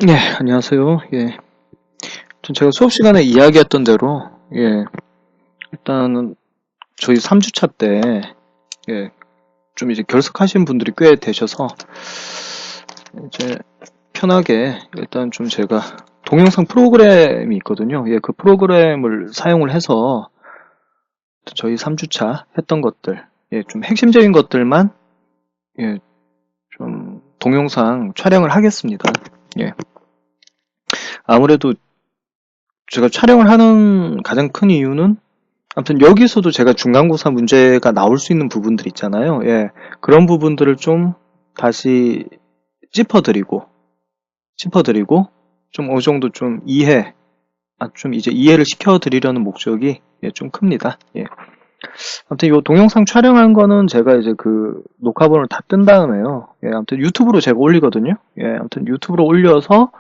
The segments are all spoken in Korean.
예, 안녕하세요. 예. 제가 수업 시간에 이야기했던 대로, 예, 일단은 저희 3주차 때, 예, 좀 이제 결석하신 분들이 꽤 되셔서, 이제 편하게 일단 좀 제가 동영상 프로그램이 있거든요. 예, 그 프로그램을 사용을 해서 저희 3주차 했던 것들, 예, 좀 핵심적인 것들만, 예, 좀 동영상 촬영을 하겠습니다. 예. 아무래도 제가 촬영을 하는 가장 큰 이유는 아무튼 여기서도 제가 중간고사 문제가 나올 수 있는 부분들 있잖아요. 예. 그런 부분들을 좀 다시 짚어드리고 좀 어느 정도 좀 좀 이제 이해를 시켜드리려는 목적이 예, 좀 큽니다. 예. 아무튼 이 동영상 촬영한 거는 제가 이제 그 녹화본을 다 뜬 다음에요. 예, 아무튼 유튜브로 제가 올리거든요. 예, 아무튼 유튜브로 올려서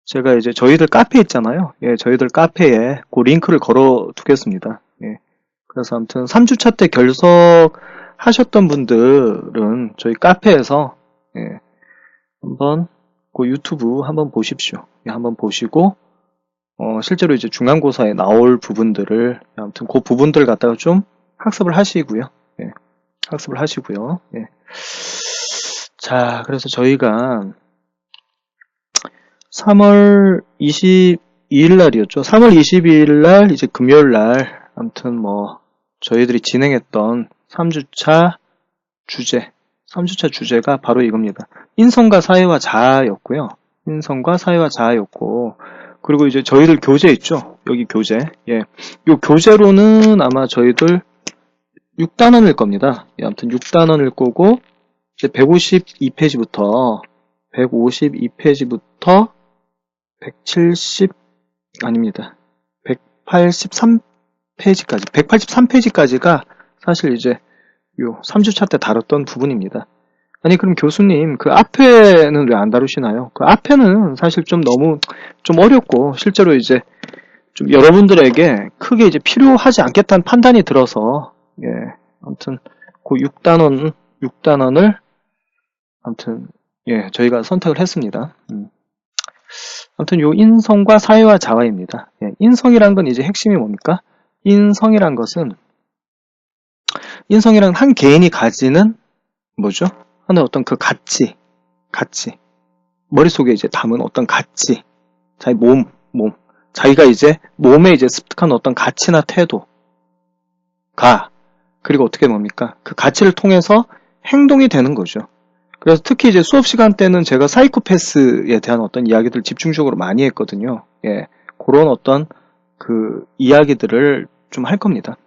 제가 이제 저희들 카페 있잖아요. 예, 저희들 카페에 그 링크를 걸어 두겠습니다. 예. 그래서 아무튼 3주차 때 결석하셨던 분들은 저희 카페에서 예, 한번 그 유튜브 한번 보십시오. 예, 한번 보시고 실제로 이제 중간고사에 나올 부분들을 아무튼 그 부분들 갖다가 좀 학습을 하시고요. 예, 학습을 하시고요. 예. 자, 그래서 저희가 3월 22일 날이었죠. 3월 22일 날 이제 금요일 날 아무튼 뭐 저희들이 진행했던 3주차 주제 3주차 주제가 바로 이겁니다. 인성과 사회와 자아였고요. 인성과 사회와 자아였고 그리고 이제 저희들 교재 있죠. 여기 교재. 예. 요 교재로는 아마 저희들 6단원일 겁니다. 예, 아무튼 6단원일 거고 이제 152페이지부터 170 아닙니다. 183페이지까지가 사실 이제 요 3주차 때 다뤘던 부분입니다. 아니 그럼 교수님 그 앞에는 왜 안 다루시나요? 그 앞에는 사실 좀 너무 좀 어렵고 실제로 이제 좀 여러분들에게 크게 이제 필요하지 않겠다는 판단이 들어서 예 아무튼 그 6단원을 아무튼 예 저희가 선택을 했습니다. 아무튼 요 인성과 사회와 자아입니다. 예, 인성이란 건 이제 핵심이 뭡니까? 인성이란 것은 인성이란 한 개인이 가지는 뭐죠? 하는 어떤 그 가치 머릿속에 이제 담은 어떤 가치 자기 몸 자기가 이제 몸에 이제 습득한 어떤 가치나 태도가 그리고 어떻게 뭡니까? 그 가치를 통해서 행동이 되는 거죠. 그래서 특히 이제 수업 시간 때는 제가 사이코패스에 대한 어떤 이야기들 집중적으로 많이 했거든요. 예. 그런 어떤 그 이야기들을 좀 할 겁니다.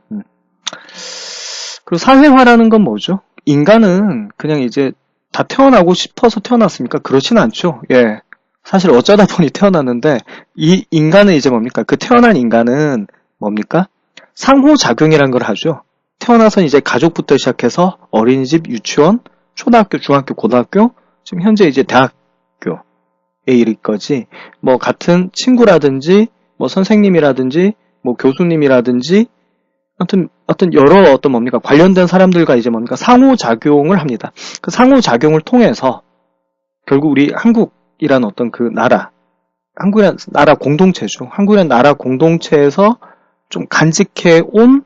그리고 사회화라는 건 뭐죠? 인간은 그냥 이제 다 태어나고 싶어서 태어났습니까? 그렇지는 않죠. 예. 사실 어쩌다 보니 태어났는데 이 인간은 이제 뭡니까? 그 태어난 인간은 뭡니까? 상호작용이란 걸 하죠. 태어나서 이제 가족부터 시작해서 어린이집, 유치원, 초등학교, 중학교, 고등학교, 지금 현재 이제 대학교에 이를 거지. 뭐 같은 친구라든지, 뭐 선생님이라든지, 뭐 교수님이라든지, 아무튼 어떤 여러 어떤 뭡니까 관련된 사람들과 이제 뭡니까 상호작용을 합니다. 그 상호작용을 통해서 결국 우리 한국이란 어떤 그 한국이란 나라 공동체죠. 한국이란 나라 공동체에서 좀 간직해 온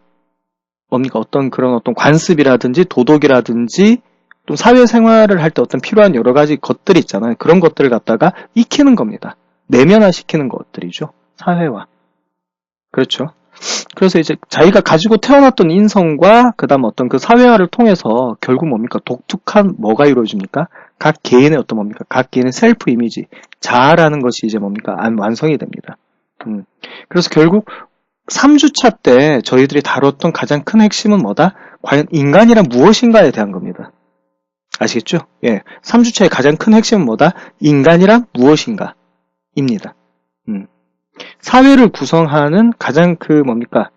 뭡니까 어떤 그런 어떤 관습이라든지 도덕이라든지 또 사회생활을 할 때 어떤 필요한 여러 가지 것들이 있잖아요. 그런 것들을 갖다가 익히는 겁니다. 내면화시키는 것들이죠. 사회화. 그렇죠. 그래서 이제 자기가 가지고 태어났던 인성과 그다음 어떤 그 사회화를 통해서 결국 뭡니까 독특한 뭐가 이루어집니까? 각 개인의 어떤 뭡니까 각 개인의 셀프 이미지 자아라는 것이 이제 뭡니까 완성이 됩니다. 그래서 결국 3주차 때 저희들이 다뤘던 가장 큰 핵심은 뭐다? 과연 인간이란 무엇인가에 대한 겁니다. 아시겠죠? 예. 3주차의 가장 큰 핵심은 뭐다? 인간이란 무엇인가? 입니다. 사회를 구성하는 가장 그 뭡니까?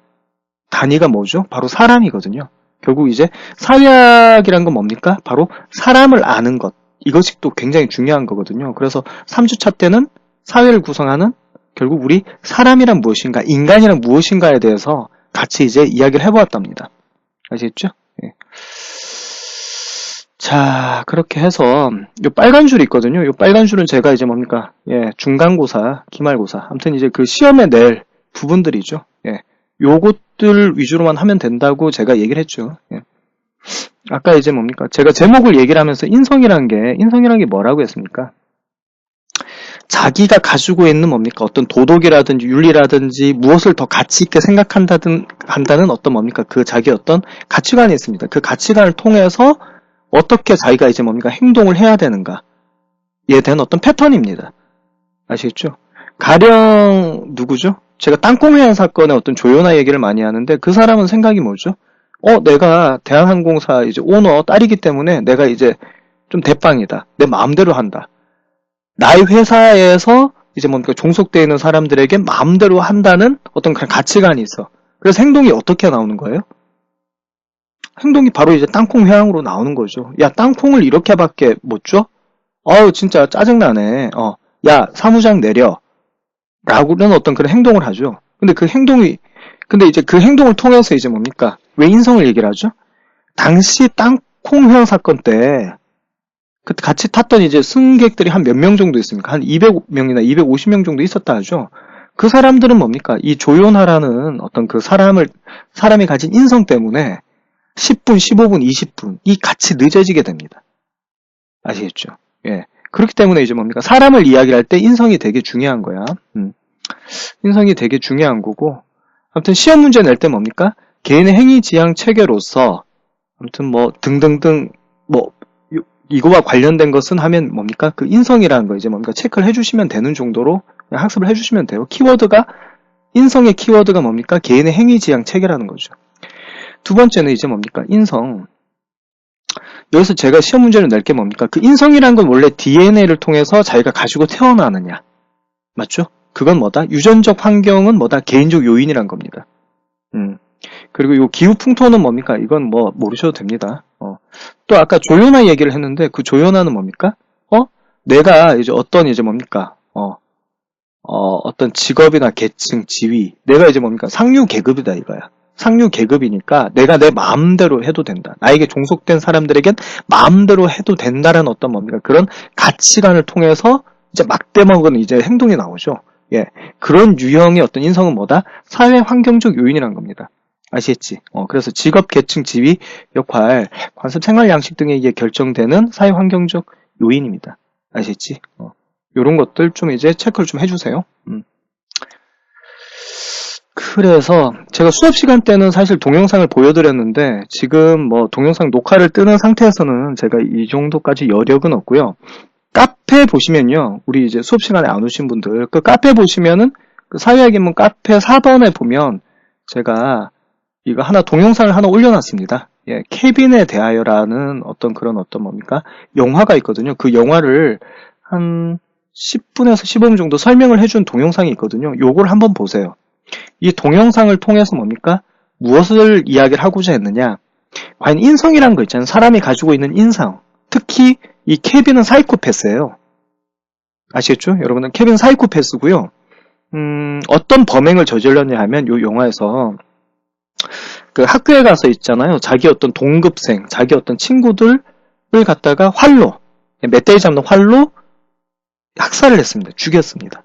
단위가 뭐죠? 바로 사람이거든요. 결국 이제 사회학이란 건 뭡니까? 바로 사람을 아는 것. 이것이 또 굉장히 중요한 거거든요. 그래서 3주차 때는 사회를 구성하는 결국 우리 사람이란 무엇인가, 인간이란 무엇인가에 대해서 같이 이제 이야기를 해보았답니다. 아시겠죠? 예. 자, 그렇게 해서 요 빨간 줄 있거든요. 요 빨간 줄은 제가 이제 뭡니까? 예, 중간고사, 기말고사. 아무튼 이제 그 시험에 낼 부분들이죠. 예. 요것들 위주로만 하면 된다고 제가 얘기를 했죠. 예. 아까 이제 뭡니까? 제가 제목을 얘기를 하면서 인성이란 게 뭐라고 했습니까? 자기가 가지고 있는 뭡니까? 어떤 도덕이라든지 윤리라든지 무엇을 더 가치 있게 한다는 어떤 뭡니까? 그 자기 어떤 가치관이 있습니다. 그 가치관을 통해서 어떻게 자기가 이제 뭡니까? 행동을 해야 되는가에 대한 어떤 패턴입니다. 아시겠죠? 가령 누구죠? 제가 땅콩회항 사건의 어떤 조연아 얘기를 많이 하는데 그 사람은 생각이 뭐죠? 내가 대한항공사 이제 오너 딸이기 때문에 내가 이제 좀 대빵이다. 내 마음대로 한다. 나의 회사에서 이제 뭡니까 종속되어 있는 사람들에게 마음대로 한다는 어떤 그런 가치관이 있어. 그래서 행동이 어떻게 나오는 거예요? 행동이 바로 이제 땅콩 회항으로 나오는 거죠. 야, 땅콩을 이렇게밖에 못 줘? 진짜 짜증나네. 야, 사무장 내려. 라고는 어떤 그런 행동을 하죠. 근데 이제 그 행동을 통해서 이제 뭡니까? 왜 인성을 얘기를 하죠? 당시 땅콩 회항 사건 때 그 같이 탔던 이제 승객들이 한 몇 명 정도 있습니까? 한 200명이나 250명 정도 있었다 하죠. 그 사람들은 뭡니까? 이 조연하라는 어떤 그 사람이 가진 인성 때문에 10분, 15분, 20분 이 같이 늦어지게 됩니다. 아시겠죠? 예. 그렇기 때문에 이제 뭡니까? 사람을 이야기할 때 인성이 되게 중요한 거야. 인성이 되게 중요한 거고. 아무튼 시험 문제 낼 때 뭡니까? 개인의 행위 지향 체계로서 아무튼 뭐 등등등 뭐 이거와 관련된 것은 하면 뭡니까? 그 인성이라는 거 이제 뭡니까? 체크를 해주시면 되는 정도로 그냥 학습을 해주시면 돼요. 인성의 키워드가 뭡니까? 개인의 행위 지향 체계라는 거죠. 두 번째는 이제 뭡니까? 인성. 여기서 제가 시험 문제를 낼 게 뭡니까? 그 인성이란 건 원래 DNA를 통해서 자기가 가지고 태어나느냐. 맞죠? 그건 뭐다? 유전적 환경은 뭐다? 개인적 요인이란 겁니다. 그리고 요 기후 풍토는 뭡니까? 이건 뭐 모르셔도 됩니다. 또 아까 조연아 얘기를 했는데 그 조연아는 뭡니까? 내가 이제 어떤 이제 뭡니까? 어떤 직업이나 계층, 지위, 내가 이제 뭡니까? 상류 계급이다 이거야. 상류 계급이니까 내가 내 마음대로 해도 된다. 나에게 종속된 사람들에겐 마음대로 해도 된다라는 어떤 뭡니까? 그런 가치관을 통해서 이제 막대먹은 이제 행동이 나오죠. 예. 그런 유형의 어떤 인성은 뭐다? 사회 환경적 요인이란 겁니다. 아시겠지? 그래서 직업, 계층, 지위, 역할, 관습, 생활 양식 등에 의해 결정되는 사회 환경적 요인입니다. 아시겠지? 요런 것들 좀 이제 체크를 좀 해주세요. 그래서 제가 수업 시간 때는 사실 동영상을 보여드렸는데 지금 뭐 동영상 녹화를 뜨는 상태에서는 제가 이 정도까지 여력은 없고요. 카페 보시면요. 우리 이제 수업 시간에 안 오신 분들 그 카페 보시면은 그 사회학인문 카페 4번에 보면 제가 이거 동영상을 하나 올려놨습니다. 예, 케빈에 대하여라는 어떤 뭡니까? 영화가 있거든요. 그 영화를 한 10분에서 15분 정도 설명을 해준 동영상이 있거든요. 요걸 한번 보세요. 이 동영상을 통해서 뭡니까? 무엇을 이야기를 하고자 했느냐? 과연 인성이라는 거 있잖아요. 사람이 가지고 있는 인성. 특히 이 케빈은 사이코패스예요. 아시겠죠? 여러분은 케빈 사이코패스고요. 어떤 범행을 저질렀냐 하면 요 영화에서 그 학교에 가서 있잖아요. 자기 어떤 동급생, 자기 어떤 친구들을 갖다가 멧돼지 잡는 활로 학살을 했습니다. 죽였습니다.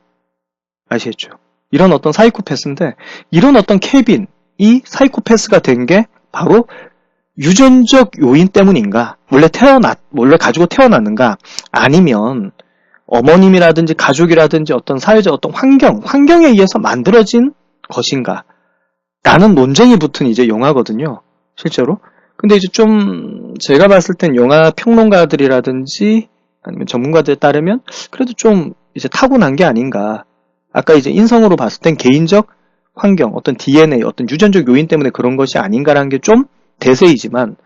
아시겠죠? 이런 어떤 사이코패스인데, 이런 어떤 케빈이 사이코패스가 된 게 바로 유전적 요인 때문인가? 원래 가지고 태어났는가? 아니면 어머님이라든지 가족이라든지 어떤 사회적 어떤 환경에 의해서 만들어진 것인가? 라는 논쟁이 붙은 이제 영화거든요. 실제로. 근데 이제 좀 제가 봤을 땐 영화 평론가들이라든지 아니면 전문가들에 따르면 그래도 좀 이제 타고난 게 아닌가. 아까 이제 인성으로 봤을 땐 개인적 환경, 어떤 DNA, 어떤 유전적 요인 때문에 그런 것이 아닌가라는 게 좀 대세이지만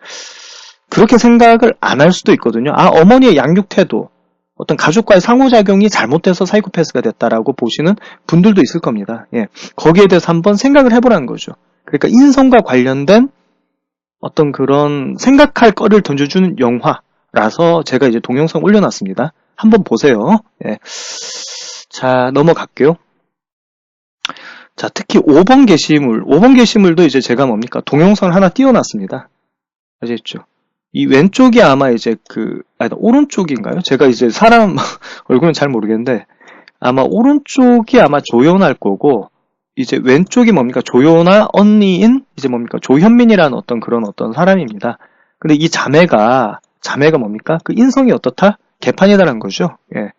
그렇게 생각을 안 할 수도 있거든요. 어머니의 양육 태도, 어떤 가족과의 상호작용이 잘못돼서 사이코패스가 됐다라고 보시는 분들도 있을 겁니다. 예. 거기에 대해서 한번 생각을 해보라는 거죠. 그러니까 인성과 관련된 어떤 그런 생각할 거리를 던져주는 영화라서 제가 이제 동영상 올려놨습니다. 한번 보세요. 예. 자, 넘어갈게요. 자, 특히 5번 게시물도 이제 제가 뭡니까? 동영상을 하나 띄워놨습니다. 아시겠죠? 이 왼쪽이 아마 이제 오른쪽인가요? 제가 이제 사람 얼굴은 잘 모르겠는데, 아마 오른쪽이 아마 조연할 거고, 이제 왼쪽이 뭡니까? 조연아 언니인, 이제 뭡니까? 조현민이라는 어떤 사람입니다. 근데 이 자매가 뭡니까? 그 인성이 어떻다? 개판이다라는 거죠. 예.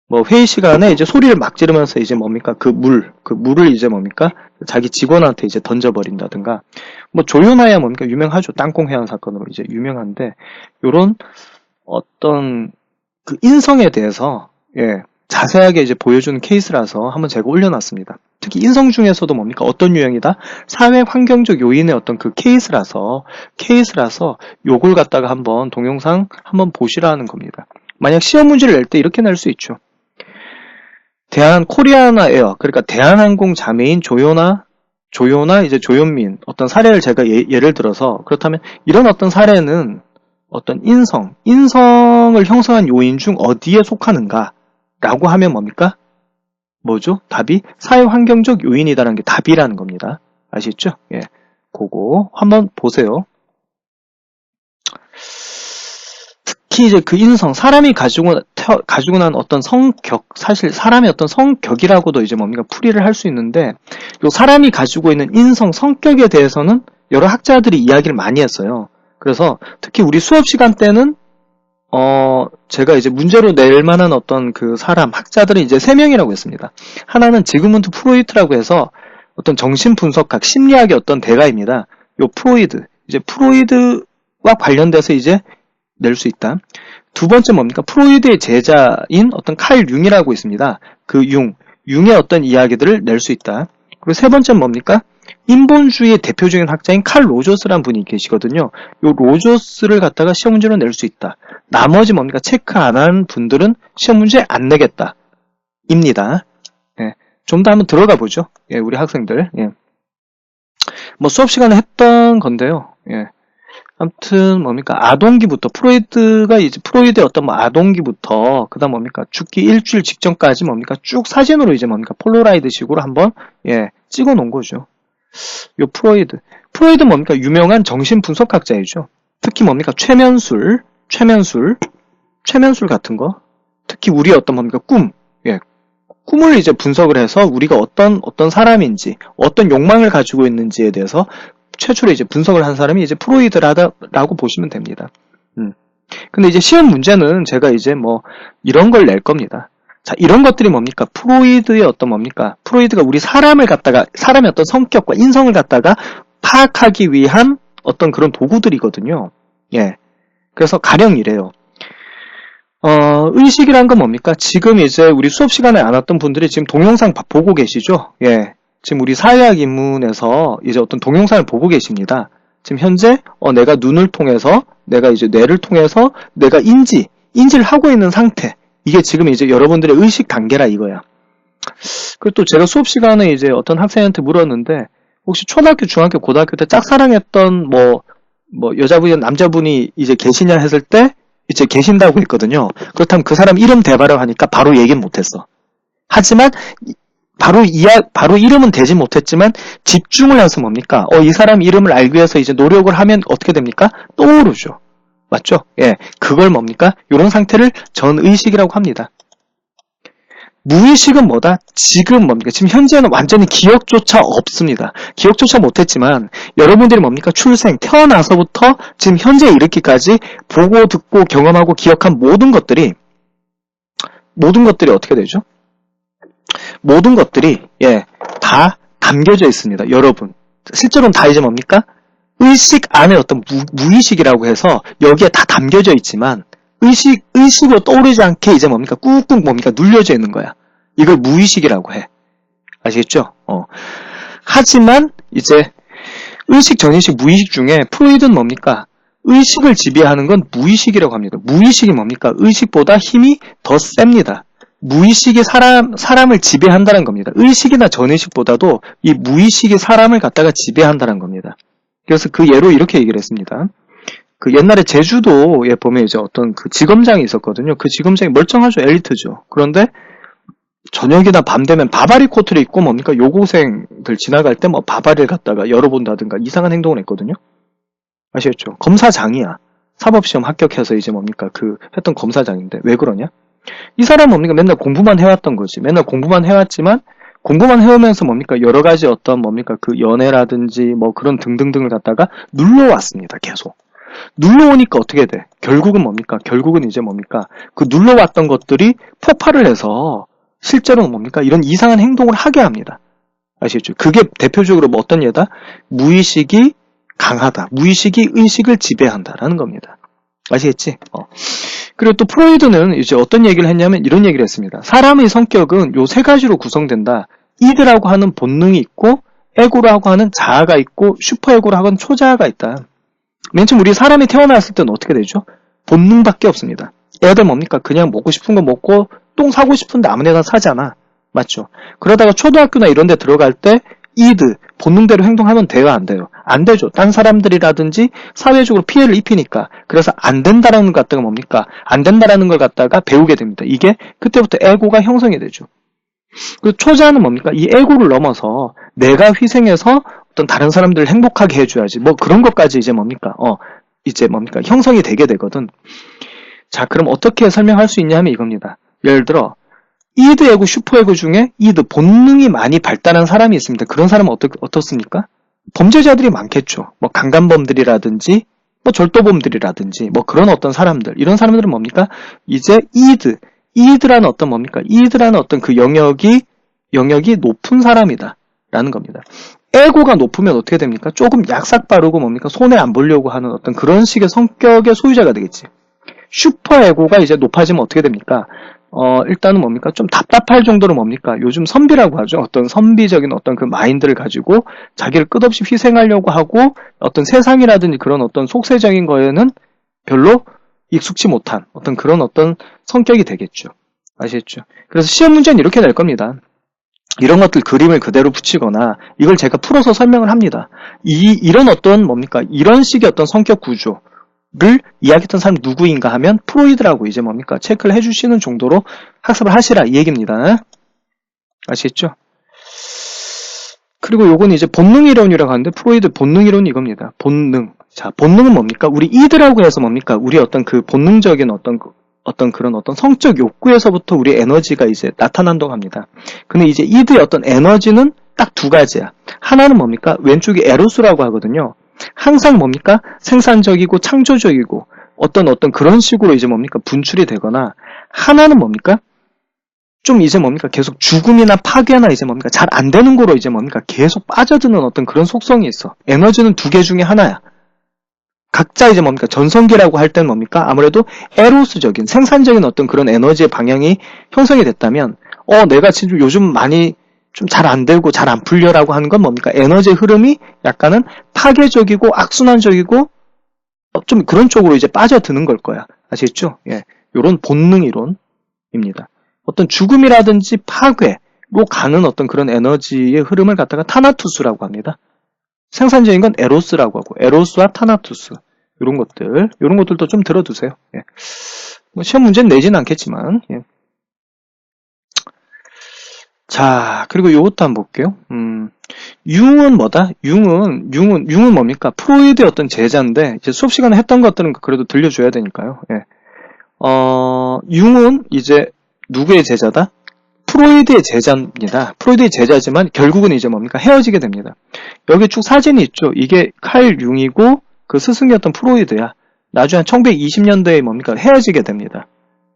뭐 회의 시간에 이제 소리를 막 지르면서 이제 뭡니까? 그 물을 이제 뭡니까? 자기 직원한테 이제 던져버린다든가. 뭐 조연아야 뭡니까? 유명하죠. 땅콩 회항 사건으로 이제 유명한데, 요런 어떤 그 인성에 대해서, 예, 자세하게 이제 보여주는 케이스라서 한번 제가 올려놨습니다. 특히 인성 중에서도 뭡니까? 어떤 유형이다? 사회 환경적 요인의 어떤 그 케이스라서 요걸 갖다가 한번 동영상 한번 보시라는 겁니다. 만약 시험 문제를 낼 때 이렇게 낼 수 있죠. 코리아나 에어, 그러니까 대한항공 자매인 조연아 이제 조현민, 어떤 사례를 제가 예를 들어서, 그렇다면 이런 어떤 사례는 어떤 인성을 형성한 요인 중 어디에 속하는가? 라고 하면 뭡니까? 뭐죠? 답이 사회환경적 요인이다라는 게 답이라는 겁니다. 아시죠? 예. 그거 한번 보세요. 특히 이제 그 인성, 사람이 가지고 난 어떤 성격, 사실 사람의 어떤 성격이라고도 이제 뭡니까? 풀이를 할 수 있는데, 요 사람이 가지고 있는 인성, 성격에 대해서는 여러 학자들이 이야기를 많이 했어요. 그래서 특히 우리 수업 시간 때는 제가 이제 문제로 낼 만한 어떤 그 사람, 학자들은 이제 3명이라고 했습니다. 하나는 지그문드 프로이트라고 해서 어떤 정신분석학, 심리학의 어떤 대가입니다. 요 프로이드와 관련돼서 이제 낼 수 있다. 두 번째 뭡니까? 프로이드의 제자인 어떤 칼 융이라고 있습니다. 그 융의 어떤 이야기들을 낼 수 있다. 그리고 세 번째는 뭡니까? 인본주의의 대표적인 학자인 칼 로저스라는 분이 계시거든요. 요 로저스를 갖다가 시험 문제로 낼 수 있다. 나머지 뭡니까? 체크 안 한 분들은 시험 문제 안 내겠다. 입니다. 예. 좀 더 한번 들어가 보죠. 예, 우리 학생들. 예. 뭐 수업 시간에 했던 건데요. 예. 아무튼 뭡니까? 아동기부터 프로이드의 어떤 뭐 아동기부터 그다음 뭡니까? 죽기 일주일 직전까지 뭡니까? 쭉 사진으로 이제 뭡니까? 폴로라이드식으로 한번 찍어 놓은 거죠. 요 프로이드 뭡니까? 유명한 정신분석학자이죠. 특히 뭡니까? 최면술 같은 거. 특히 우리의 어떤 뭡니까? 꿈을 이제 분석을 해서 우리가 어떤 사람인지, 어떤 욕망을 가지고 있는지에 대해서 최초로 이제 분석을 한 사람이 이제 프로이드라고 보시면 됩니다. 근데 이제 시험 문제는 제가 이제 뭐 이런 걸 낼 겁니다. 자, 이런 것들이 뭡니까? 프로이드의 어떤 뭡니까? 프로이드가 우리 사람의 어떤 성격과 인성을 갖다가 파악하기 위한 어떤 그런 도구들이거든요. 예. 그래서 가령 이래요. 의식이란 건 뭡니까? 지금 이제 우리 수업 시간에 안 왔던 분들이 지금 동영상 보고 계시죠? 예. 지금 우리 사회학 입문에서 이제 어떤 동영상을 보고 계십니다. 지금 현재 내가 눈을 통해서, 내가 이제 뇌를 통해서 내가 인지를 하고 있는 상태. 이게 지금 이제 여러분들의 의식 단계라 이거야. 그리고 또 제가 수업 시간에 이제 어떤 학생한테 물었는데, 혹시 초등학교, 중학교, 고등학교 때 짝사랑했던 뭐 여자분이나 남자분이 이제 계시냐 했을 때 이제 계신다고 했거든요. 그렇다면 그 사람 이름 대봐라고 하니까 바로 얘기는 못했어. 하지만 바로 이름은 되지 못했지만 집중을 해서 뭡니까? 이 사람 이름을 알기 위해서 이제 노력을 하면 어떻게 됩니까? 떠오르죠. 맞죠? 예. 그걸 뭡니까? 이런 상태를 전의식이라고 합니다. 무의식은 뭐다? 지금 뭡니까? 지금 현재는 완전히 기억조차 없습니다. 기억조차 못했지만 여러분들이 뭡니까? 태어나서부터 지금 현재 이르기까지 보고 듣고 경험하고 기억한 모든 것들이 어떻게 되죠? 모든 것들이 다 담겨져 있습니다. 여러분. 실제로는 다 이제 뭡니까? 의식 안에 어떤 무의식이라고 해서 여기에 다 담겨져 있지만 의식으로 떠오르지 않게 이제 뭡니까? 꾹꾹 뭡니까? 눌려져 있는 거야. 이걸 무의식이라고 해. 아시겠죠? 하지만 이제 의식, 전의식, 무의식 중에 프로이드는 뭡니까? 의식을 지배하는 건 무의식이라고 합니다. 무의식이 뭡니까? 의식보다 힘이 더 셉니다. 무의식이 사람을 지배한다는 겁니다. 의식이나 전의식보다도 이 무의식이 사람을 갖다가 지배한다는 겁니다. 그래서 그 예로 이렇게 얘기를 했습니다. 그 옛날에 제주도에 보면 이제 어떤 그 지검장이 있었거든요. 그 지검장이 멀쩡하죠. 엘리트죠. 그런데 저녁이나 밤 되면 바바리 코트를 입고 뭡니까? 요고생들 지나갈 때 뭐 바바리를 갖다가 열어본다든가 이상한 행동을 했거든요. 아시겠죠? 검사장이야. 사법시험 합격해서 이제 뭡니까 했던 검사장인데 왜 그러냐? 이 사람 뭡니까 맨날 공부만 해왔던 거지. 맨날 공부만 해왔지만 공부만 해오면서 뭡니까 여러 가지 어떤 뭡니까 연애라든지 뭐 그런 등등등을 갖다가 눌러왔습니다. 계속. 눌러오니까 어떻게 돼? 결국은 뭡니까? 결국은 이제 뭡니까? 그 눌러왔던 것들이 폭발을 해서 실제로는 뭡니까? 이런 이상한 행동을 하게 합니다. 아시겠죠? 그게 대표적으로 뭐 어떤 예다? 무의식이 강하다. 무의식이 의식을 지배한다라는 겁니다. 아시겠지? 그리고 또 프로이드는 이제 어떤 얘기를 했냐면 이런 얘기를 했습니다. 사람의 성격은 요 세 가지로 구성된다. 이드라고 하는 본능이 있고, 에고라고 하는 자아가 있고, 슈퍼에고라고 하는 초자아가 있다. 맨 처음 우리 사람이 태어났을 때는 어떻게 되죠? 본능밖에 없습니다. 애들 뭡니까? 그냥 먹고 싶은 거 먹고 똥 사고 싶은데 아무 데나 사잖아. 맞죠? 그러다가 초등학교나 이런 데 들어갈 때 이드, 본능대로 행동하면 돼요? 안 돼요? 안 되죠. 딴 사람들이라든지 사회적으로 피해를 입히니까. 그래서 안 된다라는 것 갖다가 뭡니까? 안 된다라는 걸 갖다가 배우게 됩니다. 이게 그때부터 에고가 형성이 되죠. 그 초자는 뭡니까? 이 에고를 넘어서 내가 희생해서 어떤 다른 사람들을 행복하게 해줘야지. 뭐 그런 것까지 이제 뭡니까? 이제 뭡니까? 형성이 되게 되거든. 자, 그럼 어떻게 설명할 수 있냐 하면 이겁니다. 예를 들어, 이드 에고, 슈퍼 에고 중에 이드, 본능이 많이 발달한 사람이 있습니다. 그런 사람은 어떻습니까? 범죄자들이 많겠죠. 뭐 강간범들이라든지, 뭐 절도범들이라든지, 뭐 그런 어떤 사람들. 이런 사람들은 뭡니까? 이제 이드라는 어떤 뭡니까? 이드라는 어떤 그 영역이 높은 사람이다. 라는 겁니다. 에고가 높으면 어떻게 됩니까? 조금 약삭 빠르고 뭡니까? 손해 안 보려고 하는 어떤 그런 식의 성격의 소유자가 되겠지. 슈퍼 에고가 이제 높아지면 어떻게 됩니까? 일단은 뭡니까? 좀 답답할 정도로 뭡니까? 요즘 선비라고 하죠. 어떤 선비적인 어떤 그 마인드를 가지고 자기를 끝없이 희생하려고 하고 어떤 세상이라든지 그런 어떤 속세적인 거에는 별로 익숙치 못한 어떤 그런 어떤 성격이 되겠죠. 아시겠죠? 그래서 시험 문제는 이렇게 낼 겁니다. 이런 것들 그림을 그대로 붙이거나 이걸 제가 풀어서 설명을 합니다. 이런 어떤 뭡니까? 이런 식의 어떤 성격 구조 를 이야기했던 사람이 누구인가 하면 프로이드라고 이제 뭡니까 체크를 해주시는 정도로 학습을 하시라 이 얘기입니다. 아시겠죠? 그리고 요건 이제 본능이론이라고 하는데 프로이드 본능이론이 이겁니다. 본능. 자, 본능은 뭡니까? 우리 이드라고 해서 뭡니까? 우리 어떤 그 본능적인 어떤 그런 어떤 성적 욕구에서부터 우리 에너지가 이제 나타난다고 합니다. 근데 이제 이드의 어떤 에너지는 딱 두 가지야. 하나는 뭡니까? 왼쪽이 에로스라고 하거든요. 항상 뭡니까? 생산적이고 창조적이고 어떤 그런 식으로 이제 뭡니까? 분출이 되거나 하나는 뭡니까? 좀 이제 뭡니까? 계속 죽음이나 파괴나 이제 뭡니까? 잘 안 되는 거로 이제 뭡니까? 계속 빠져드는 어떤 그런 속성이 있어. 에너지는 두 개 중에 하나야. 각자 이제 뭡니까? 전성기라고 할 때는 뭡니까? 아무래도 에로스적인 생산적인 어떤 그런 에너지의 방향이 형성이 됐다면 내가 지금 요즘 많이 좀 잘 안 되고 잘 안 풀려라고 하는 건 뭡니까? 에너지의 흐름이 약간은 파괴적이고 악순환적이고 좀 그런 쪽으로 이제 빠져드는 걸 거야. 아시겠죠? 예. 요런 본능 이론입니다. 어떤 죽음이라든지 파괴로 가는 어떤 그런 에너지의 흐름을 갖다가 타나투스라고 합니다. 생산적인 건 에로스라고 하고 에로스와 타나투스 요런 것들도 좀 들어두세요. 예. 뭐 시험 문제는 내지는 않겠지만 예. 자, 그리고 요것도 한번 볼게요. 융은 뭐다? 융은 뭡니까? 프로이드의 어떤 제자인데, 이제 수업 시간에 했던 것들은 그래도 들려줘야 되니까요. 예. 융은 이제 누구의 제자다? 프로이드의 제자입니다. 프로이드의 제자지만 결국은 이제 뭡니까? 헤어지게 됩니다. 여기 쭉 사진이 있죠? 이게 칼 융이고 그 스승이었던 프로이드야. 나중에 1920년대에 뭡니까? 헤어지게 됩니다.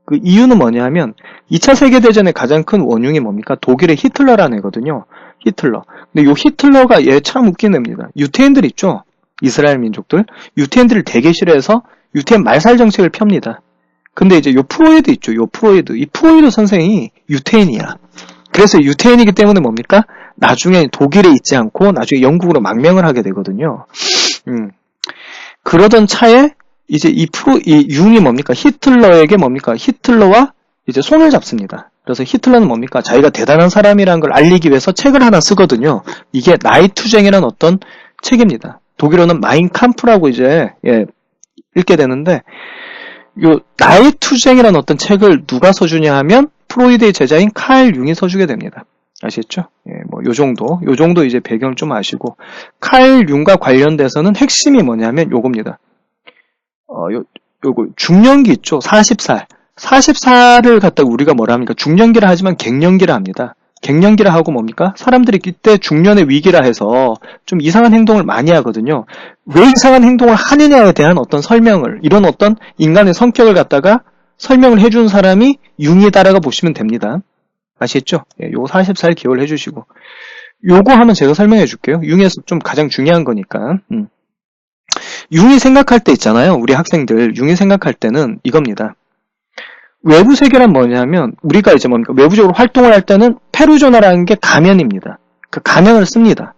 그 이유는 뭐냐 하면 2차 세계대전의 가장 큰 원흉이 뭡니까? 독일의 히틀러라는 애거든요. 히틀러. 근데 요 히틀러가 얘 참 웃긴 애입니다. 유태인들 있죠? 이스라엘 민족들. 유태인들을 되게 싫어해서 유태인 말살 정책을 펴니다. 근데 이제 요 프로이드 있죠? 요 프로이드. 이 프로이드 선생이 유태인이야. 그래서 유태인이기 때문에 뭡니까? 나중에 독일에 있지 않고 나중에 영국으로 망명을 하게 되거든요. 그러던 차에 이제 이 융이 뭡니까? 히틀러에게 뭡니까? 히틀러와 이제 손을 잡습니다. 그래서 히틀러는 뭡니까? 자기가 대단한 사람이라는 걸 알리기 위해서 책을 하나 쓰거든요. 이게 나이투쟁이라는 어떤 책입니다. 독일어는 마인캄프라고 이제 읽게 되는데 요 나이투쟁이라는 어떤 책을 누가 써주냐 하면 프로이드의 제자인 칼 융이 써주게 됩니다. 아시겠죠? 예, 뭐 요 정도 이제 배경을 좀 아시고 칼 융과 관련돼서는 핵심이 뭐냐면 요겁니다. 요거 중년기 있죠. 40살. 40살을 갖다가 우리가 뭐라 합니까? 중년기라 하지만 갱년기라 합니다. 갱년기라 하고 뭡니까? 사람들이 이때 중년의 위기라 해서 좀 이상한 행동을 많이 하거든요. 왜 이상한 행동을 하느냐에 대한 어떤 설명을, 이런 어떤 인간의 성격을 갖다가 설명을 해준 사람이 융이다라고 보시면 됩니다. 아시겠죠? 예, 요거 40살 기억을 해주시고. 요거 하면 제가 설명해 줄게요. 융에서 좀 가장 중요한 거니까. 융이 생각할 때 있잖아요. 우리 학생들, 융이 생각할 때는 이겁니다. 외부 세계란 뭐냐면, 우리가 이제 뭡니까? 외부적으로 활동을 할 때는 페르소나라는 게 가면입니다. 그 가면을 씁니다.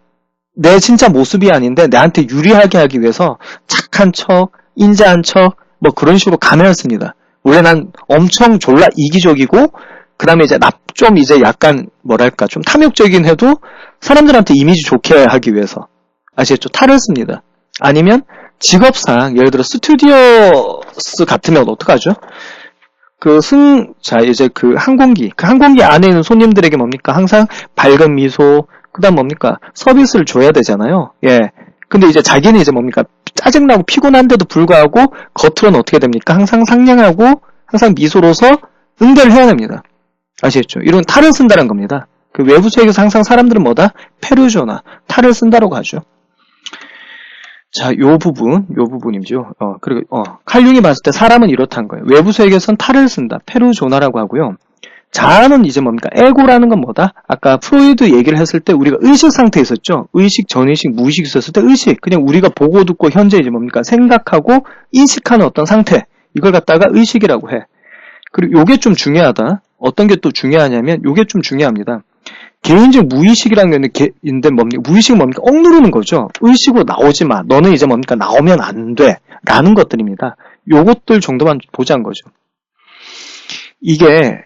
내 진짜 모습이 아닌데, 내한테 유리하게 하기 위해서 착한 척, 인자한 척, 뭐 그런 식으로 가면을 씁니다. 원래 난 엄청 졸라 이기적이고, 그 다음에 이제 좀 이제 약간, 뭐랄까, 좀 탐욕적인 해도 사람들한테 이미지 좋게 하기 위해서. 아시겠죠? 탈을 씁니다. 아니면 직업상, 예를 들어 스튜디오스 같으면 어떡하죠? 자, 이제 그 항공기 안에 있는 손님들에게 뭡니까? 항상 밝은 미소, 그 다음 뭡니까? 서비스를 줘야 되잖아요. 예. 근데 이제 자기는 이제 뭡니까? 짜증나고 피곤한데도 불구하고, 겉으로는 어떻게 됩니까? 항상 상냥하고, 항상 미소로서 응대를 해야 됩니다. 아시겠죠? 이런 탈을 쓴다는 겁니다. 그 외부 세계에서 항상 사람들은 뭐다? 페르소나, 탈을 쓴다라고 하죠. 자, 요 부분이죠. 그리고, 칼융이 봤을 때 사람은 이렇다는 거예요. 외부 세계에선 탈을 쓴다. 페르소나라고 하고요. 자아는 이제 뭡니까? 에고라는 건 뭐다? 아까 프로이드 얘기를 했을 때 우리가 의식 상태에 있었죠? 의식, 전의식, 무의식 있었을 때 의식. 그냥 우리가 보고 듣고 현재 이제 뭡니까? 생각하고 인식하는 어떤 상태. 이걸 갖다가 의식이라고 해. 그리고 요게 좀 중요하다. 어떤 게 또 중요하냐면 요게 좀 중요합니다. 개인적 무의식이라는 게 있는데 뭡니까? 무의식은 뭡니까? 억누르는 거죠. 의식으로 나오지 마. 너는 이제 뭡니까? 나오면 안 돼. 라는 것들입니다. 요것들 정도만 보자는 거죠. 이게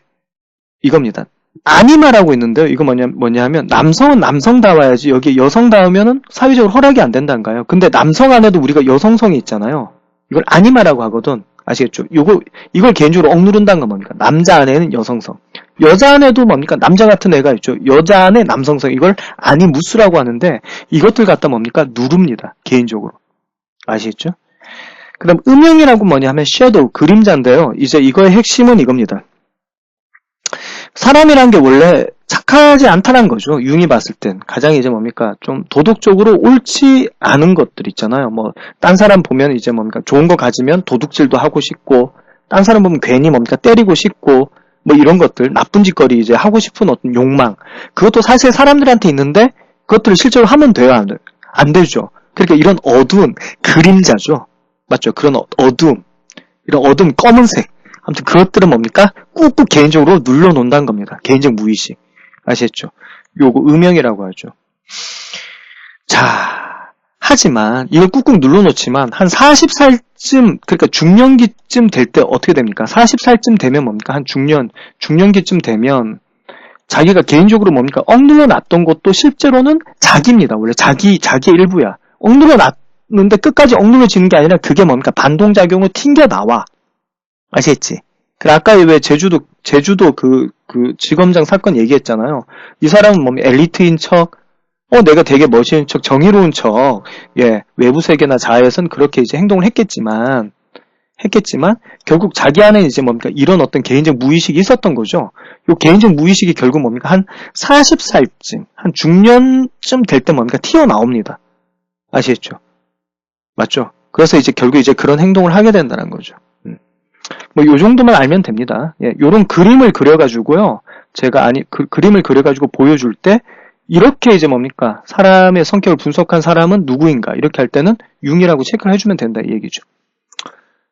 이겁니다. 아니마라고 있는데요. 이거 뭐냐 하면 남성은 남성다워야지 여기 여성다우면은 사회적으로 허락이 안 된다는가요? 근데 남성 안에도 우리가 여성성이 있잖아요. 이걸 아니마라고 하거든. 아시겠죠? 이걸 개인적으로 억누른다는 건 뭡니까? 남자 안에는 여성성. 여자 안에도 뭡니까? 남자 같은 애가 있죠. 여자 안에 남성성. 이걸 아니무스라고 하는데 이것들 갖다 뭡니까? 누릅니다. 개인적으로. 아시겠죠? 그 다음 음영이라고 뭐냐 하면 섀도우, 그림자인데요. 이제 이거의 핵심은 이겁니다. 사람이란 게 원래 착하지 않다는 거죠. 융이 봤을 땐. 가장 이제 뭡니까? 좀 도덕적으로 옳지 않은 것들 있잖아요. 뭐, 딴 사람 보면 이제 뭡니까? 좋은 거 가지면 도둑질도 하고 싶고, 딴 사람 보면 괜히 뭡니까? 때리고 싶고, 뭐 이런 것들, 나쁜 짓거리 이제 하고 싶은 어떤 욕망. 그것도 사실 사람들한테 있는데, 그것들을 실제로 하면 돼요? 안 되죠. 그러니까 이런 어두운 그림자죠. 맞죠? 그런 어두움. 이런 어두운 검은색. 아무튼 그것들은 뭡니까? 꾹꾹 개인적으로 눌러놓는다는 겁니다. 개인적 무의식. 아시겠죠? 요거 음영이라고 하죠. 자, 하지만 이걸 꾹꾹 눌러놓지만 한 40살쯤, 그러니까 중년기쯤 될 때 어떻게 됩니까? 40살쯤 되면 뭡니까? 한 중년기쯤 되면 자기가 개인적으로 뭡니까? 억눌러 놨던 것도 실제로는 자기입니다. 원래 자기의 일부야. 억눌러 놨는데 끝까지 억눌러지는 게 아니라 그게 뭡니까? 반동작용으로 튕겨 나와. 아시겠지? 아까 왜 제주도 그 지검장 사건 얘기했잖아요. 이 사람은 뭐 엘리트인 척, 내가 되게 멋있는 척, 정의로운 척, 예, 외부 세계나 자아에서는 그렇게 이제 행동을 했겠지만, 결국 자기 안에 이제 뭡니까? 이런 어떤 개인적 무의식이 있었던 거죠. 요 개인적 무의식이 결국 뭡니까? 한 40살쯤, 한 중년쯤 될 때 뭡니까? 튀어나옵니다. 아시겠죠? 맞죠? 그래서 이제 결국 이제 그런 행동을 하게 된다는 거죠. 뭐, 요 정도만 알면 됩니다. 예, 요런 그림을 그려가지고요. 제가 그림을 그려가지고 보여줄 때, 이렇게 이제 뭡니까? 사람의 성격을 분석한 사람은 누구인가? 이렇게 할 때는 융이라고 체크를 해주면 된다, 이 얘기죠.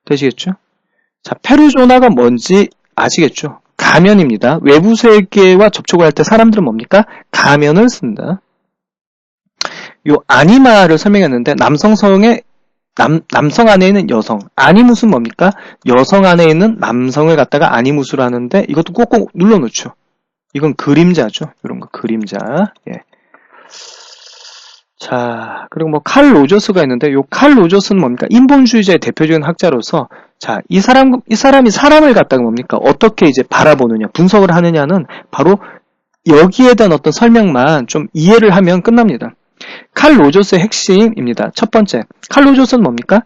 되시겠죠? 자, 페르소나가 뭔지 아시겠죠? 가면입니다. 외부 세계와 접촉을 할 때 사람들은 뭡니까? 가면을 쓴다. 요 아니마를 설명했는데, 남성 안에 있는 여성. 아니무스는 뭡니까? 여성 안에 있는 남성을 갖다가 아니무스로 하는데 이것도 꼭꼭 눌러놓죠. 이건 그림자죠. 이런 거 그림자. 예. 자, 그리고 뭐 칼 로저스가 있는데 요 칼 로저스는 뭡니까? 인본주의자의 대표적인 학자로서 자, 이 사람이 사람을 갖다가 뭡니까? 어떻게 이제 바라보느냐, 분석을 하느냐는 바로 여기에 대한 어떤 설명만 좀 이해를 하면 끝납니다. 칼 로저스의 핵심입니다. 첫 번째, 칼 로저스는 뭡니까?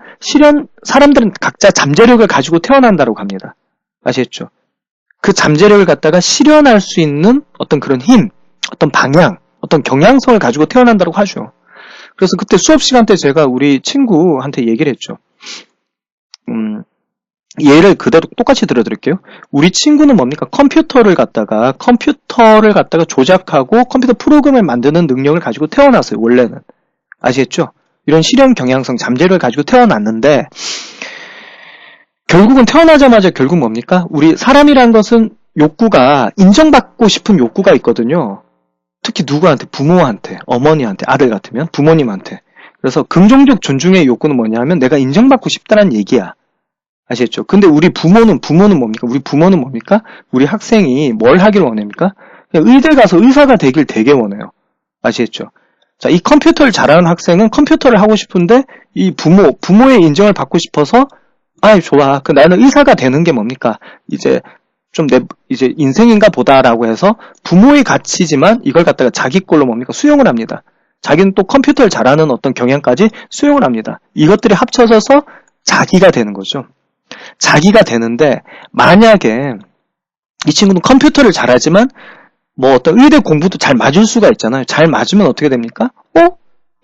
사람들은 각자 잠재력을 가지고 태어난다고 합니다. 아시겠죠? 그 잠재력을 갖다가 실현할 수 있는 어떤 그런 힘, 어떤 방향, 어떤 경향성을 가지고 태어난다고 하죠. 그래서 그때 수업 시간 때 제가 우리 친구한테 얘기를 했죠. 예를 그대로 똑같이 들어드릴게요. 우리 친구는 뭡니까? 컴퓨터를 갖다가 조작하고 컴퓨터 프로그램을 만드는 능력을 가지고 태어났어요. 원래는. 아시겠죠? 이런 실현 경향성, 잠재력을 가지고 태어났는데 결국은 태어나자마자 결국 뭡니까? 우리 사람이란 것은 욕구가, 인정받고 싶은 욕구가 있거든요. 특히 누구한테? 부모한테, 어머니한테, 아들 같으면 부모님한테. 그래서 긍정적 존중의 욕구는 뭐냐면 내가 인정받고 싶다는 얘기야. 아시겠죠? 근데 우리 부모는 뭡니까? 우리 부모는 뭡니까? 우리 학생이 뭘 하길 원합니까? 의대 가서 의사가 되길 되게 원해요. 아시겠죠? 자, 이 컴퓨터를 잘하는 학생은 컴퓨터를 하고 싶은데 이 부모의 인정을 받고 싶어서 좋아. 나는 의사가 되는 게 뭡니까? 이제 인생인가 보다라고 해서 부모의 가치지만 이걸 갖다가 자기 걸로 뭡니까? 수용을 합니다. 자기는 또 컴퓨터를 잘하는 어떤 경향까지 수용을 합니다. 이것들이 합쳐져서 자기가 되는 거죠. 자기가 되는데 만약에 이 친구는 컴퓨터를 잘하지만 뭐 어떤 의대 공부도 잘 맞을 수가 있잖아요. 잘 맞으면 어떻게 됩니까?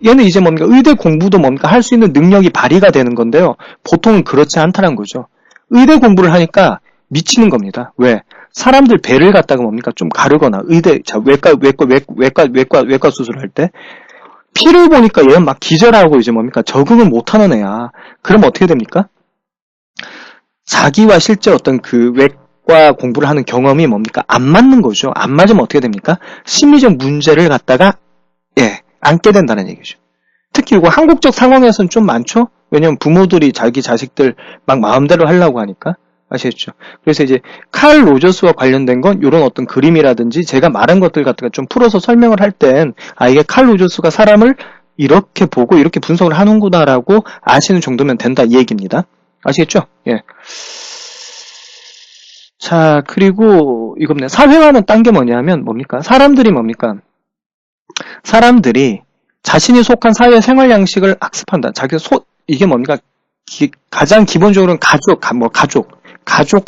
얘는 이제 뭡니까? 의대 공부도 뭡니까? 할 수 있는 능력이 발휘가 되는 건데요. 보통은 그렇지 않다는 거죠. 의대 공부를 하니까 미치는 겁니다. 왜? 사람들 배를 갖다가 뭡니까? 좀 가르거나 외과 수술할 때 피를 보니까 얘는 막 기절하고 이제 뭡니까? 적응을 못하는 애야. 그럼 어떻게 됩니까? 자기와 실제 어떤 그 외과 공부를 하는 경험이 뭡니까? 안 맞는 거죠. 안 맞으면 어떻게 됩니까? 심리적 문제를 갖다가 안게 된다는 얘기죠. 특히 이거 한국적 상황에서는 좀 많죠? 왜냐면 부모들이 자기 자식들 막 마음대로 하려고 하니까. 아시겠죠? 그래서 이제 칼 로저스와 관련된 건 이런 어떤 그림이라든지 제가 말한 것들 갖다가 좀 풀어서 설명을 할 땐 이게 칼 로저스가 사람을 이렇게 보고 이렇게 분석을 하는구나라고 아시는 정도면 된다 이 얘기입니다. 아시겠죠? 예. 자, 그리고 이겁니다. 사회화는 딴 게 뭐냐면 뭡니까? 사람들이 자신이 속한 사회 생활 양식을 학습한다. 이게 뭡니까? 가장 기본적으로는 가족,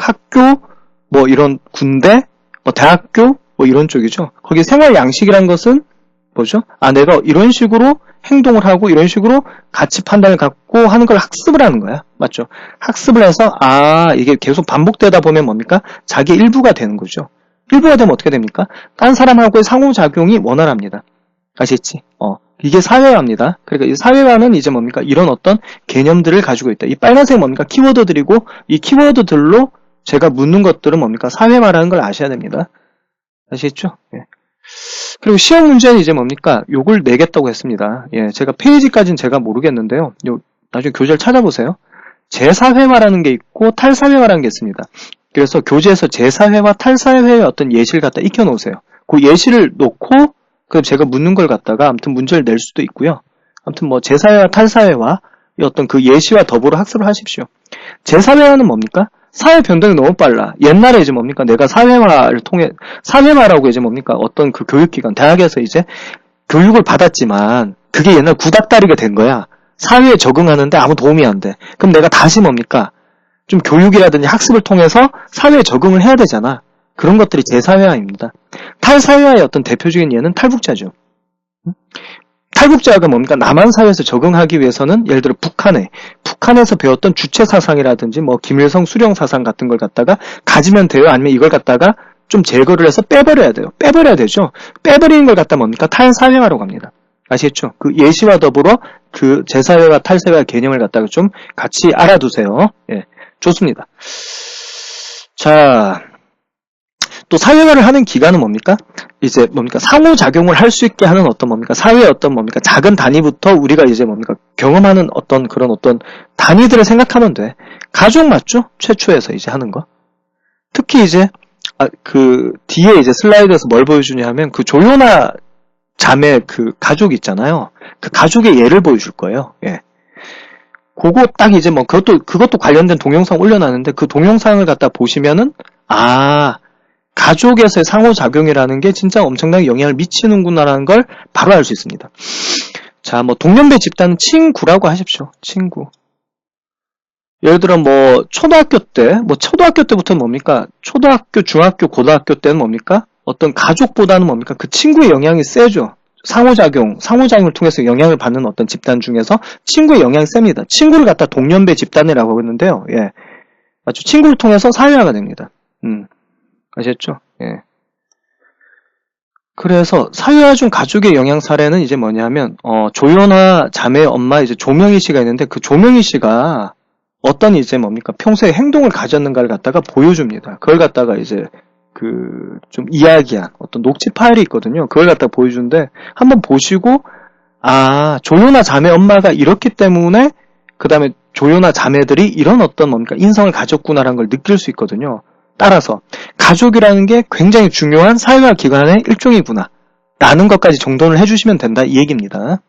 학교, 뭐 이런 군대, 뭐 대학교, 뭐 이런 쪽이죠. 거기 생활 양식이란 것은 뭐죠? 내가 이런 식으로 행동을 하고 이런 식으로 가치 판단을 갖고 하는 걸 학습을 하는 거야. 맞죠? 학습을 해서 이게 계속 반복되다 보면 뭡니까? 자기의 일부가 되는 거죠. 일부가 되면 어떻게 됩니까? 딴 사람하고의 상호작용이 원활합니다. 아시겠지? 이게 사회화입니다. 그러니까 이 사회화는 이제 뭡니까? 이런 어떤 개념들을 가지고 있다. 이 빨간색 뭡니까? 키워드들이고 이 키워드들로 제가 묻는 것들은 뭡니까? 사회화라는 걸 아셔야 됩니다. 아시겠죠? 예. 그리고 시험 문제는 이제 뭡니까? 요걸 내겠다고 했습니다. 예, 제가 페이지까지는 제가 모르겠는데요. 나중에 교재를 찾아보세요. 재사회화라는 게 있고 탈사회화라는 게 있습니다. 그래서 교재에서 재사회화, 탈사회화의 어떤 예시를 갖다 익혀놓으세요. 그 예시를 놓고 그럼 제가 묻는 걸 갖다가 아무튼 문제를 낼 수도 있고요. 아무튼 뭐 재사회화, 탈사회화 이 어떤 그 예시와 더불어 학습을 하십시오. 재사회화는 뭡니까? 사회 변동이 너무 빨라. 옛날에 이제 뭡니까? 내가 사회화라고 이제 뭡니까? 어떤 그 교육기관, 대학에서 이제 교육을 받았지만 그게 옛날 구닥다리가 된 거야. 사회에 적응하는데 아무 도움이 안 돼. 그럼 내가 다시 뭡니까? 좀 교육이라든지 학습을 통해서 사회에 적응을 해야 되잖아. 그런 것들이 재사회화입니다. 탈사회화의 어떤 대표적인 예는 탈북자죠. 탈북자가 뭡니까? 남한 사회에서 적응하기 위해서는 예를 들어 북한에서 배웠던 주체 사상이라든지 뭐 김일성 수령 사상 같은 걸 갖다가 가지면 돼요? 아니면 이걸 갖다가 좀 제거를 해서 빼버려야 돼요? 빼버려야 되죠. 빼버리는 걸 갖다 뭡니까? 탈사회화라고 합니다. 아시겠죠? 그 예시와 더불어 그 재사회화, 탈사회화 개념을 갖다가 좀 같이 알아두세요. 예, 좋습니다. 자, 또 사회화를 하는 기간은 뭡니까? 이제 뭡니까? 상호작용을 할 수 있게 하는 어떤 뭡니까? 사회의 어떤 뭡니까? 작은 단위부터 우리가 이제 뭡니까? 경험하는 어떤 그런 어떤 단위들을 생각하면 돼. 가족 맞죠? 최초에서 이제 하는 거. 특히 이제 그 뒤에 이제 슬라이드에서 뭘 보여주냐 하면 그 조요나 자매 그 가족 있잖아요. 그 가족의 예를 보여줄 거예요. 예. 그거 딱 이제 뭐 그것도 관련된 동영상 올려놨는데 그 동영상을 갖다 보시면은 가족에서의 상호작용이라는 게 진짜 엄청나게 영향을 미치는구나라는 걸 바로 알 수 있습니다. 자, 뭐 동년배 집단은 친구라고 하십시오. 친구. 예를 들어 뭐 초등학교 때부터는 뭡니까? 초등학교, 중학교, 고등학교 때는 뭡니까? 어떤 가족보다는 뭡니까? 그 친구의 영향이 세죠. 상호작용을 통해서 영향을 받는 어떤 집단 중에서 친구의 영향이 셉니다. 친구를 갖다 동년배 집단이라고 하고 있는데요. 예. 맞죠? 친구를 통해서 사회화가 됩니다. 아셨죠? 예. 그래서 사회화 중 가족의 영향 사례는 이제 뭐냐면, 조연아 자매 엄마 이제 조명희 씨가 있는데 그 조명희 씨가 어떤 이제 뭡니까? 평소에 행동을 가졌는가를 갖다가 보여줍니다. 그걸 갖다가 이제 좀 이야기한 어떤 녹취 파일이 있거든요. 그걸 갖다가 보여주는데 한번 보시고, 아, 조연아 자매 엄마가 이렇기 때문에 그 다음에 조연아 자매들이 이런 어떤 뭡니까? 인성을 가졌구나라는 걸 느낄 수 있거든요. 따라서 가족이라는 게 굉장히 중요한 사회화 기관의 일종이구나 라는 것까지 정돈을 해주시면 된다 이 얘기입니다.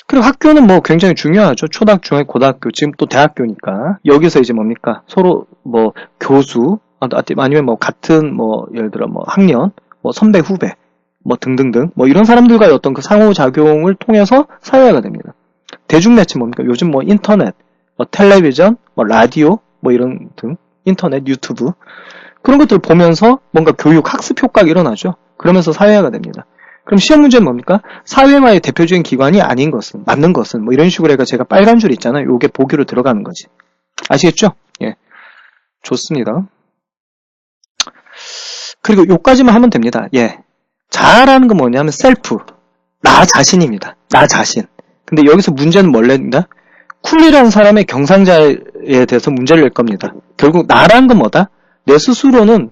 그리고 학교는 뭐 굉장히 중요하죠. 초등학교, 중학교, 고등학교, 지금 또 대학교니까 여기서 이제 뭡니까? 서로 뭐 교수 아니면 뭐 같은 뭐 예를 들어 뭐 학년, 뭐 선배 후배 뭐 등등등 뭐 이런 사람들과의 어떤 그 상호작용을 통해서 사회화가 됩니다. 대중매체 뭡니까? 요즘 뭐 인터넷, 뭐 텔레비전, 뭐 라디오 뭐 이런 등 인터넷, 유튜브 그런 것들을 보면서 뭔가 교육, 학습 효과가 일어나죠. 그러면서 사회화가 됩니다. 그럼 시험 문제는 뭡니까? 사회화의 대표적인 기관이 아닌 것은, 맞는 것은 뭐 이런 식으로 해가 제가 빨간 줄 있잖아요. 요게 보기로 들어가는 거지. 아시겠죠? 예. 좋습니다. 그리고 요까지만 하면 됩니다. 예. 자아라는 건 뭐냐면 셀프. 나 자신입니다. 나 자신. 근데 여기서 문제는 뭘래인가? 쿨리라는 사람의 경상자에 대해서 문제를 낼 겁니다. 결국 나라는 건 뭐다? 내 스스로는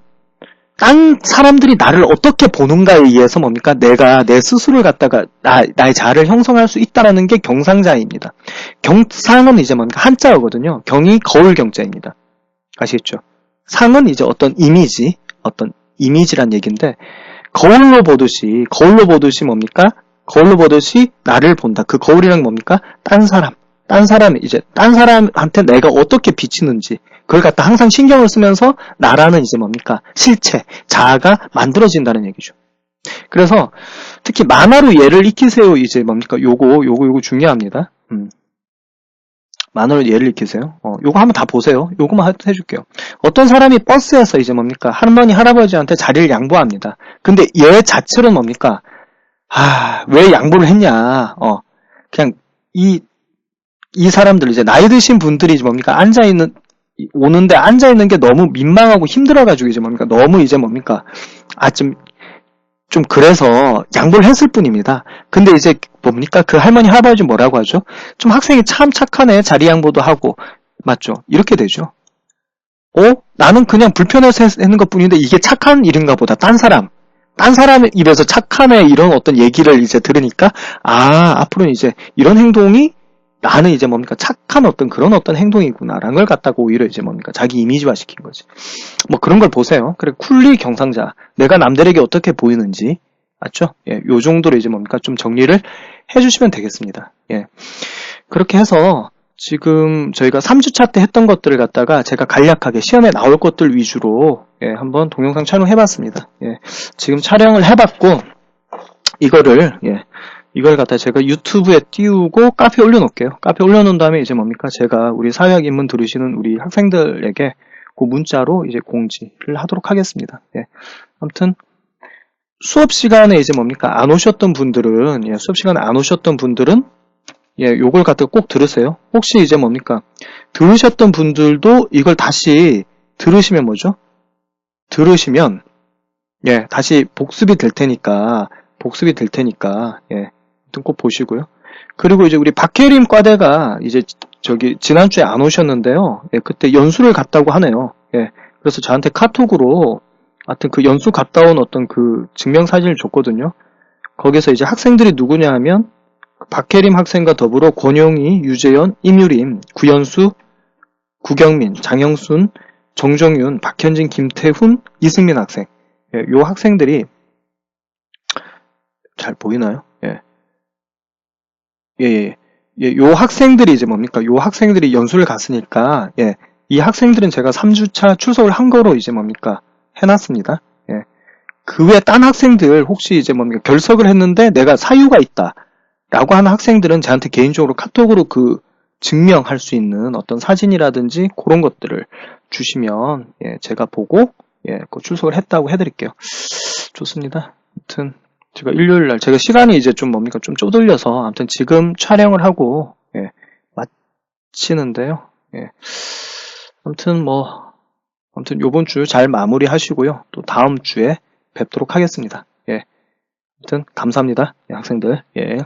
딴 사람들이 나를 어떻게 보는가에 의해서 뭡니까? 내가 내 스스로를 갖다가 나의 자아를 형성할 수 있다라는 게 경상자입니다. 경상은 이제 뭡니까? 한자어거든요. 경이 거울 경자입니다. 아시겠죠? 상은 이제 어떤 이미지란 얘기인데 거울로 보듯이 뭡니까? 거울로 보듯이 나를 본다. 그 거울이란 뭡니까? 딴 사람한테 내가 어떻게 비치는지 그걸 갖다 항상 신경을 쓰면서 나라는 이제 뭡니까? 실체, 자아가 만들어진다는 얘기죠. 그래서 특히 만화로 예를 익히세요. 이제 뭡니까? 요거 중요합니다. 만화로 예를 익히세요. 요거 한번 다 보세요. 요거만 해줄게요. 어떤 사람이 버스에서 이제 뭡니까? 할머니, 할아버지한테 자리를 양보합니다. 근데 얘 자체는 뭡니까? 왜 양보를 했냐? 그냥 이 사람들 이제 나이 드신 분들이 이제 뭡니까? 오는데 앉아있는 게 너무 민망하고 힘들어가지고 이제 뭡니까? 너무 이제 뭡니까? 좀 그래서 양보를 했을 뿐입니다. 근데 이제 뭡니까? 그 할머니, 할아버지 뭐라고 하죠? 좀 학생이 참 착하네. 자리 양보도 하고. 맞죠? 이렇게 되죠. 나는 그냥 불편해서 했는 것 뿐인데 이게 착한 일인가 보다. 딴 사람의 입에서 착하네. 이런 어떤 얘기를 이제 들으니까, 앞으로는 이제 이런 행동이 나는 이제 뭡니까? 착한 그런 행동이구나라는 걸 갖다가 오히려 이제 뭡니까? 자기 이미지화 시킨 거지. 뭐 그런 걸 보세요. 그래, 쿨리 경상자. 내가 남들에게 어떻게 보이는지. 맞죠? 예, 요 정도로 이제 뭡니까? 좀 정리를 해주시면 되겠습니다. 예. 그렇게 해서 지금 저희가 3주차 때 했던 것들을 갖다가 제가 간략하게 시험에 나올 것들 위주로 한번 동영상 촬영해봤습니다. 예. 지금 촬영을 해봤고, 이걸 갖다 제가 유튜브에 띄우고 카페에 올려놓을게요. 카페에 올려놓은 다음에 이제 뭡니까? 제가 우리 사회학 입문 들으시는 우리 학생들에게 그 문자로 이제 공지를 하도록 하겠습니다. 예. 아무튼 수업 시간에 이제 뭡니까? 안 오셨던 분들은 요걸 갖다가 꼭 들으세요. 혹시 이제 뭡니까? 들으셨던 분들도 이걸 다시 들으시면 뭐죠? 다시 복습이 될 테니까, 꼭 보시고요. 그리고 이제 우리 박혜림 과대가 이제 지난주에 안 오셨는데요. 그때 연수를 갔다고 하네요. 그래서 저한테 카톡으로 하여튼 그 연수 갔다 온 어떤 그 증명사진을 줬거든요. 거기서 이제 학생들이 누구냐 하면 박혜림 학생과 더불어 권용희, 유재현, 임유림, 구연수, 구경민, 장영순, 정정윤, 박현진, 김태훈, 이승민 학생. 요 학생들이 잘 보이나요? 요 학생들이 이제 뭡니까? 요 학생들이 연수를 갔으니까, 이 학생들은 제가 3주차 출석을 한 거로 이제 뭡니까? 해놨습니다. 그 외에 딴 학생들 혹시 이제 뭡니까 결석을 했는데 내가 사유가 있다 라고 하는 학생들은 저한테 개인적으로 카톡으로 그 증명할 수 있는 어떤 사진이라든지 그런 것들을 주시면 예, 제가 보고 예, 그 출석을 했다고 해드릴게요. 좋습니다. 아무튼 제가 일요일 날 제가 시간이 이제 좀 뭡니까 좀 쪼들려서 아무튼 지금 촬영을 하고 예, 마치는데요. 예. 아무튼 요번 주 잘 마무리하시고요. 또 다음 주에 뵙도록 하겠습니다. 예. 아무튼 감사합니다. 예, 학생들. 예.